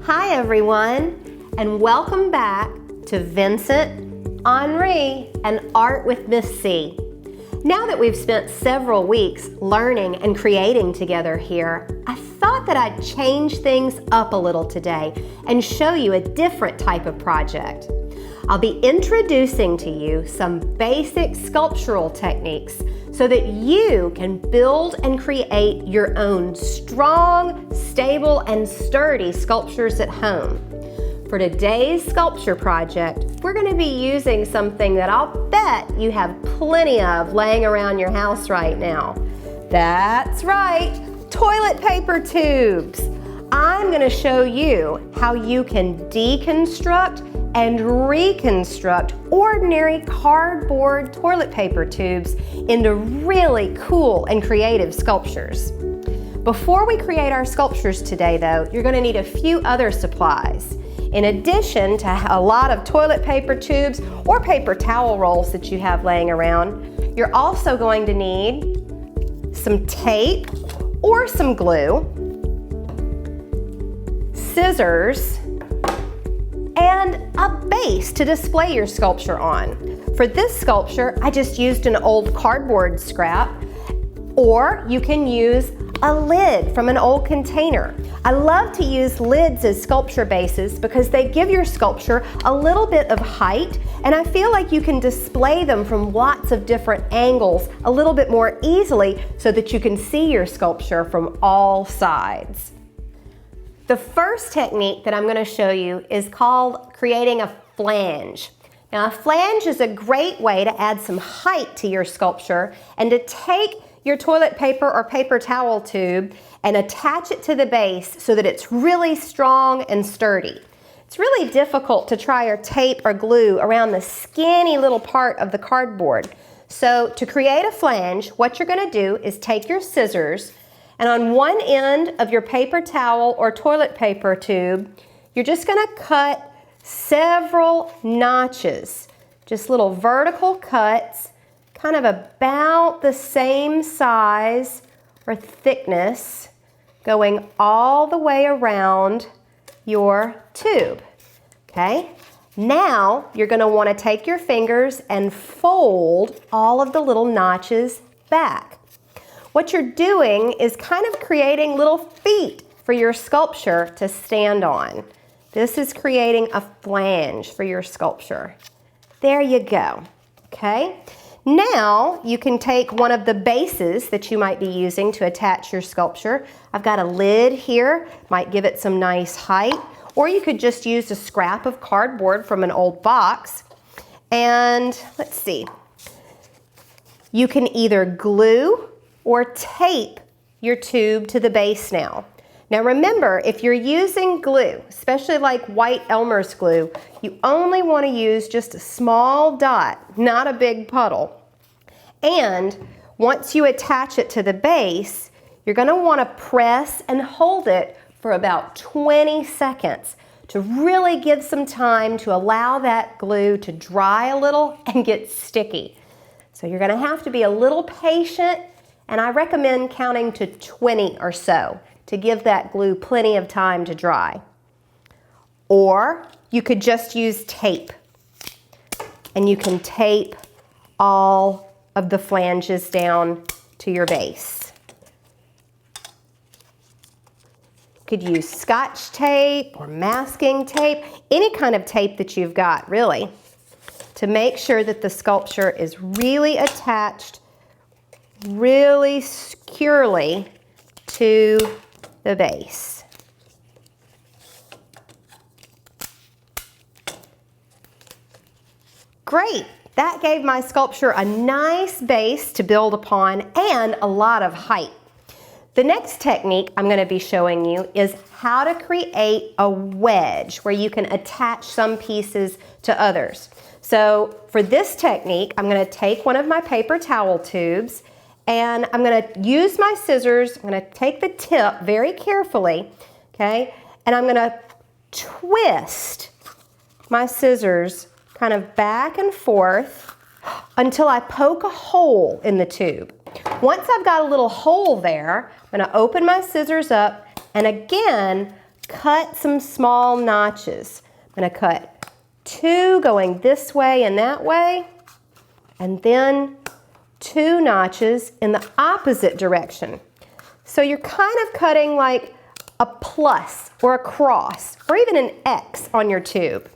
Hi everyone, and welcome back to Vincent, Henri, and Art with Miss C. Now that we've spent several weeks learning and creating together here, I thought that I'd change things up a little today and show you a different type of project. I'll be introducing to you some basic sculptural techniques so that you can build and create your own strong, stable, and sturdy sculptures at home. For today's sculpture project, we're going to be using something that I'll bet you have plenty of laying around your house right now. That's right, toilet paper tubes. I'm going to show you how you can deconstruct and reconstruct ordinary cardboard toilet paper tubes into really cool and creative sculptures. Before we create our sculptures today, though, you're going to need a few other supplies. In addition to a lot of toilet paper tubes or paper towel rolls that you have laying around, you're also going to need some tape or some glue, scissors, and a base to display your sculpture on. For this sculpture, I just used an old cardboard scrap, or you can use a lid from an old container. I love to use lids as sculpture bases because they give your sculpture a little bit of height, and I feel like you can display them from lots of different angles a little bit more easily so that you can see your sculpture from all sides. The first technique that I'm going to show you is called creating a flange. Now, a flange is a great way to add some height to your sculpture and to take your toilet paper or paper towel tube and attach it to the base so that it's really strong and sturdy. It's really difficult to try or tape or glue around the skinny little part of the cardboard. So to create a flange, what you're going to do is take your scissors, and on one end of your paper towel or toilet paper tube, you're just going to cut several notches, just little vertical cuts, kind of about the same size or thickness, going all the way around your tube. Okay? Now you're going to want to take your fingers and fold all of the little notches back. What you're doing is kind of creating little feet for your sculpture to stand on. This is creating a flange for your sculpture. There you go. Okay? Now you can take one of the bases that you might be using to attach your sculpture. I've got a lid here, might give it some nice height, or you could just use a scrap of cardboard from an old box. And let's see, you can either glue or tape your tube to the base now. Now remember, if you're using glue, especially like white Elmer's glue, you only want to use just a small dot, not a big puddle. And once you attach it to the base, you're going to want to press and hold it for about 20 seconds to really give some time to allow that glue to dry a little and get sticky. So you're going to have to be a little patient, and I recommend counting to 20 or so to give that glue plenty of time to dry. Or you could just use tape, and you can tape all of the flanges down to your base. You could use Scotch tape or masking tape, any kind of tape that you've got, really, to make sure that the sculpture is really attached really securely to the base. Great! That gave my sculpture a nice base to build upon and a lot of height. The next technique I'm going to be showing you is how to create a wedge where you can attach some pieces to others. So for this technique, I'm going to take one of my paper towel tubes, and I'm going to use my scissors. I'm going to take the tip very carefully, okay, and I'm going to twist my scissors kind of back and forth until I poke a hole in the tube. Once I've got a little hole there, I'm going to open my scissors up and again cut some small notches. I'm going to cut 2 going this way and that way, and then 2 notches in the opposite direction. So you're kind of cutting like a plus or a cross or even an X on your tube.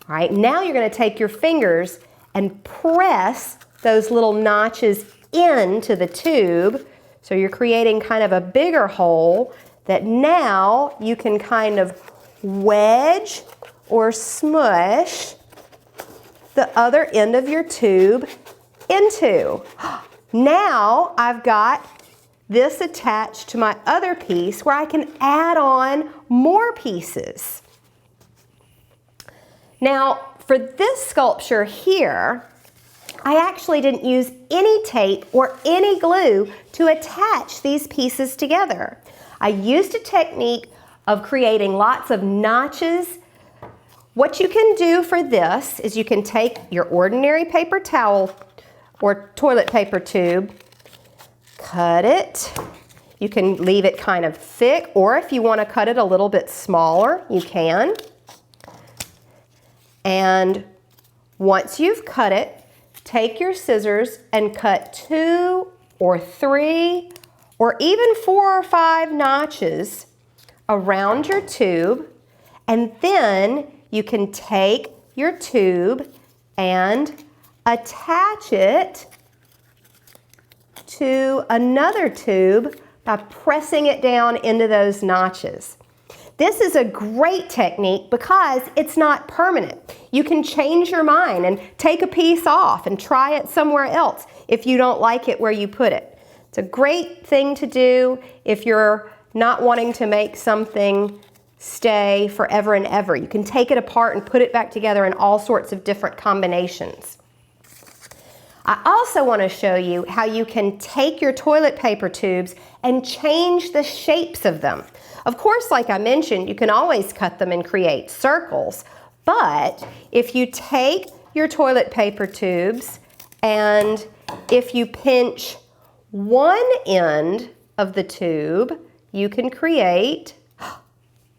All right, now you're going to take your fingers and press those little notches into the tube. So you're creating kind of a bigger hole that now you can kind of wedge or smush the other end of your tube into. Now I've got this attached to my other piece where I can add on more pieces. Now for this sculpture here, I actually didn't use any tape or any glue to attach these pieces together. I used a technique of creating lots of notches. What you can do for this is you can take your ordinary paper towel or toilet paper tube, cut it. You can leave it kind of thick, or if you want to cut it a little bit smaller, you can. And once you've cut it, take your scissors and cut 2 or 3 or even 4 or 5 notches around your tube, and then you can take your tube and attach it to another tube by pressing it down into those notches. This is a great technique because it's not permanent. You can change your mind and take a piece off and try it somewhere else if you don't like it where you put it. It's a great thing to do if you're not wanting to make something stay forever and ever. You can take it apart and put it back together in all sorts of different combinations. I also want to show you how you can take your toilet paper tubes and change the shapes of them. Of course, like I mentioned, you can always cut them and create circles, but if you take your toilet paper tubes and if you pinch one end of the tube, you can create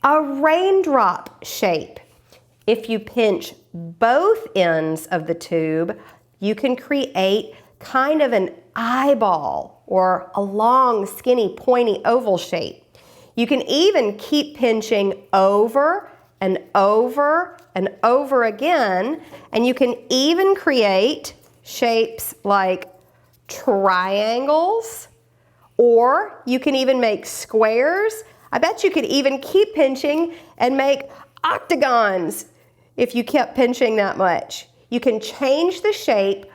a raindrop shape. If you pinch both ends of the tube, you can create kind of an eyeball or a long, skinny, pointy oval shape. You can even keep pinching over and over and over again, and you can even create shapes like triangles, or you can even make squares. I bet you could even keep pinching and make octagons if you kept pinching that much. You can change the shape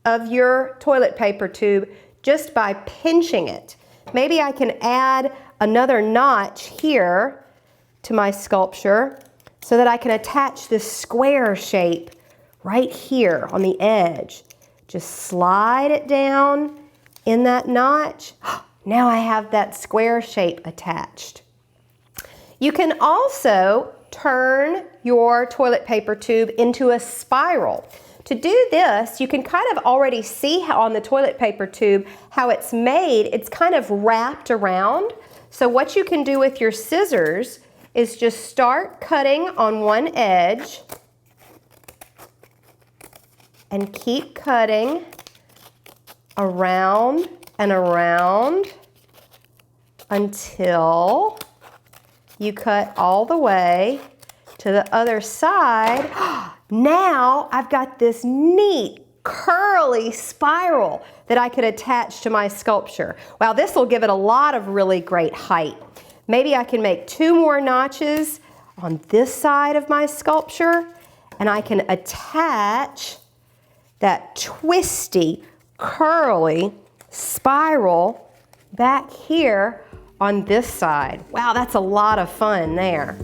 of your toilet paper tube just by pinching it. Maybe I can add another notch here to my sculpture so that I can attach this square shape right here on the edge. Just slide it down in that notch. Now I have that square shape attached. You can also turn your toilet paper tube into a spiral. To do this, you can kind of already see how on the toilet paper tube how it's made. It's kind of wrapped around. So what you can do with your scissors is just start cutting on one edge and keep cutting around and around until you cut all the way to the other side. Now I've got this neat curly spiral that I could attach to my sculpture. Wow, this will give it a lot of really great height. Maybe I can make 2 more notches on this side of my sculpture, and I can attach that twisty, curly spiral back here on this side. Wow, that's a lot of fun there.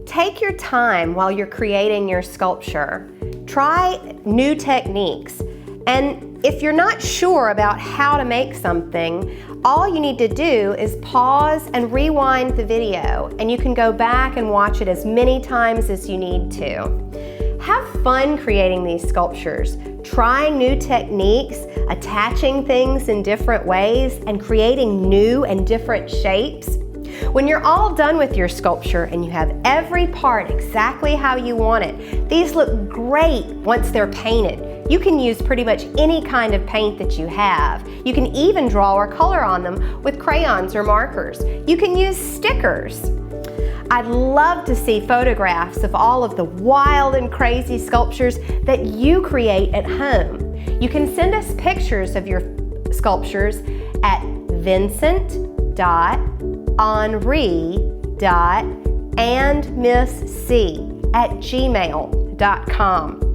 Take your time while you're creating your sculpture. Try new techniques. And if you're not sure about how to make something, all you need to do is pause and rewind the video, and you can go back and watch it as many times as you need to. Have fun creating these sculptures, trying new techniques, attaching things in different ways, and creating new and different shapes. When you're all done with your sculpture and you have every part exactly how you want it, these look great once they're painted. You can use pretty much any kind of paint that you have. You can even draw or color on them with crayons or markers. You can use stickers. I'd love to see photographs of all of the wild and crazy sculptures that you create at home. You can send us pictures of your sculptures at vincent.andmissc@gmail.com.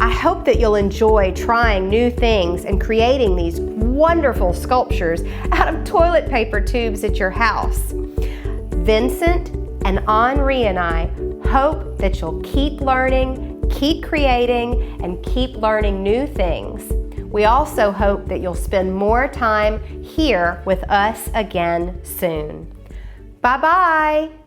I hope that you'll enjoy trying new things and creating these wonderful sculptures out of toilet paper tubes at your house. Vincent and Henri and I hope that you'll keep learning, keep creating, and keep learning new things. We also hope that you'll spend more time here with us again soon. Bye-bye.